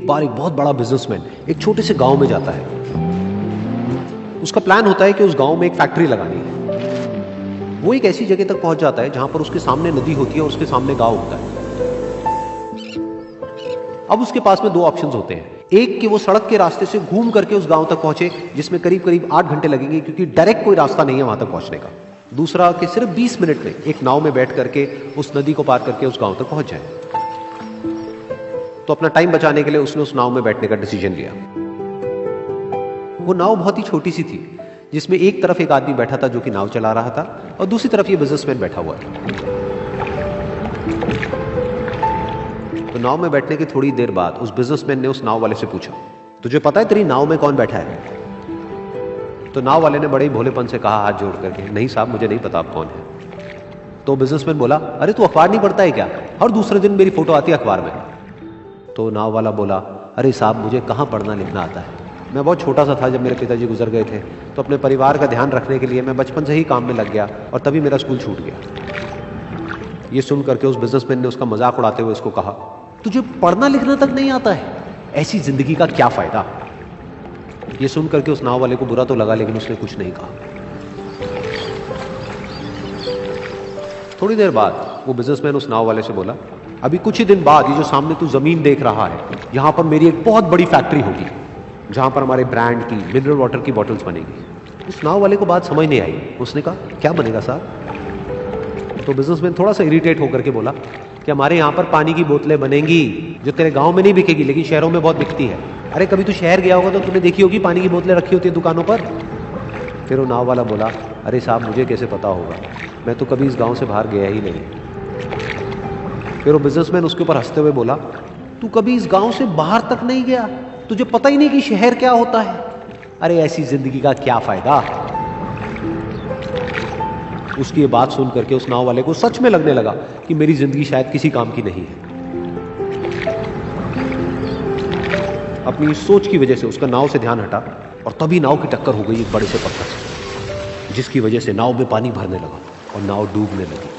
बार एक बहुत बड़ा बिजनेसमैन एक छोटे से गांव में जाता है। उसका प्लान होता है कि उस गांव में एक फैक्ट्री लगानी है। वो एक ऐसी जगह तक पहुंच जाता है जहां पर उसके सामने नदी होती है और उसके सामने गांव होता है। अब उसके पास में दो ऑप्शंस होते हैं, एक कि वो सड़क के रास्ते से घूम करके उस गांव तक पहुंचे जिसमें करीब करीब 8 घंटे लगेंगे क्योंकि डायरेक्ट कोई रास्ता नहीं है वहां तक पहुंचने का। दूसरा कि सिर्फ 20 मिनट में एक नाव में बैठ करके उस नदी को पार करके उस गांव तक पहुंच जाए। तो अपना टाइम बचाने के लिए उसने उस नाव में बैठने का डिसीजन लिया। वो नाव बहुत ही छोटी सी थी जिसमें एक तरफ एक आदमी बैठा था जो कि नाव चला रहा था और दूसरी तरफ ये बिजनेसमैन बैठा हुआ था। तो नाव में बैठने की थोड़ी देर बाद उस बिजनेसमैन ने उस नाव वाले से पूछा, तुझे पता है तेरी नाव में कौन बैठा है? तो नाव वाले ने बड़े ही भोलेपन से कहा हाथ जोड़ करके, नहीं साहब मुझे नहीं पता आप कौन है। तो बिजनेसमैन बोला, अरे तू अखबार नहीं पढ़ता है क्या? हर दूसरे दिन मेरी फोटो आती है अखबार में। तो नाव वाला बोला, अरे साहब मुझे कहाँ पढ़ना लिखना आता है, मैं बहुत छोटा सा था जब मेरे पिताजी गुजर गए थे, तो अपने परिवार का ध्यान रखने के लिए मैं बचपन से ही काम में लग गया और तभी मेरा स्कूल छूट गया। ये सुन करके उस बिजनेसमैन ने उसका मजाक उड़ाते हुए उसको कहा, तुझे पढ़ना लिखना तक नहीं आता है, ऐसी जिंदगी का क्या फायदा? ये सुन करके उस नाव वाले को बुरा तो लगा लेकिन उसने कुछ नहीं कहा। थोड़ी देर बाद वो बिजनेसमैन उस नाव वाले से बोला, अभी कुछ ही दिन बाद ये जो सामने तू जमीन देख रहा है, यहां पर मेरी एक बहुत बड़ी फैक्ट्री होगी जहां पर हमारे ब्रांड की मिनरल वाटर की बॉटल्स बनेगी। उस नाव वाले को बात समझ नहीं आई। उसने कहा, क्या बनेगा साहब? तो बिजनेसमैन थोड़ा सा इरिटेट होकर के बोला कि हमारे यहां पर पानी की बोतलें बनेंगी जो तेरे गांव में नहीं बिकेगी लेकिन शहरों में बहुत बिकती है। अरे कभी तू शहर गया होगा तो तूने देखी होगी पानी की बोतलें रखी होती है दुकानों पर। फिर वो नाव वाला बोला, अरे साहब मुझे कैसे पता होगा, मैं तो कभी इस गांव से बाहर गया ही नहीं। फिर वो बिजनेसमैन उसके ऊपर हंसते हुए बोला, तू कभी इस गांव से बाहर तक नहीं गया, तुझे पता ही नहीं कि शहर क्या होता है? अरे ऐसी जिंदगी का क्या फायदा? उसकी ये बात सुन करके उस नाव वाले को सच में लगने लगा कि मेरी जिंदगी शायद किसी काम की नहीं है। अपनी इस सोच की वजह से उसका नाव से ध्यान हटा और तभी नाव की टक्कर हो गई एक बड़े से पत्थर से, जिसकी वजह से नाव में पानी भरने लगा और नाव डूबने लगी।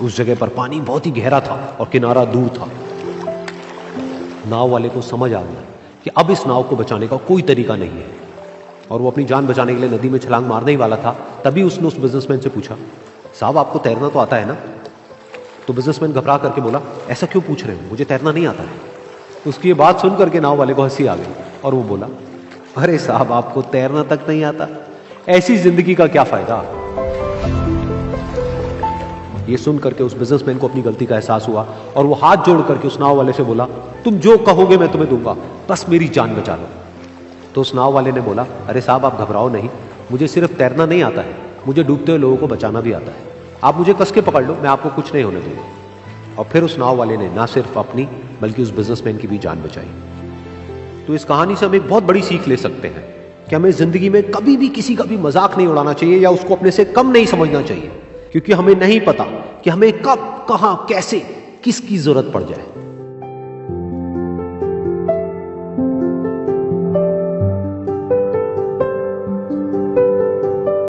उस जगह पर पानी बहुत ही गहरा था और किनारा दूर था। नाव वाले को समझ आ गया कि अब इस नाव को बचाने का कोई तरीका नहीं है और वो अपनी जान बचाने के लिए नदी में छलांग मारने ही वाला था। तभी उसने उस बिजनेसमैन से पूछा, साहब आपको तैरना तो आता है ना? तो बिजनेसमैन घबरा करके बोला, ऐसा क्यों पूछ रहे हो, मुझे तैरना नहीं आता है। उसकी ये बात सुन करके नाव वाले को हंसी आ गई और वो बोला, अरे साहब आपको तैरना तक नहीं आता, ऐसी जिंदगी का क्या फायदा? ये सुन करके उस बिजनेसमैन को अपनी गलती का एहसास हुआ और वो हाथ जोड़ करके उस नाव वाले से बोला, तुम जो कहोगे मैं तुम्हें दूंगा, बस मेरी जान बचा लो। तो उस नाव वाले ने बोला, अरे साहब आप घबराओ नहीं, मुझे सिर्फ तैरना नहीं आता है, मुझे डूबते हुए लोगों को बचाना भी आता है। आप मुझे कस के पकड़ लो, मैं आपको कुछ नहीं होने दूंगा। और फिर उस नाव वाले ने ना सिर्फ अपनी बल्कि उस बिजनेसमैन की भी जान बचाई। तो इस कहानी से हम एक बहुत बड़ी सीख ले सकते हैं कि हमें जिंदगी में कभी भी किसी का भी मजाक नहीं उड़ाना चाहिए या उसको अपने से कम नहीं समझना चाहिए, क्योंकि हमें नहीं पता कि हमें कब, कहां, कैसे, किसकी जरूरत पड़ जाए।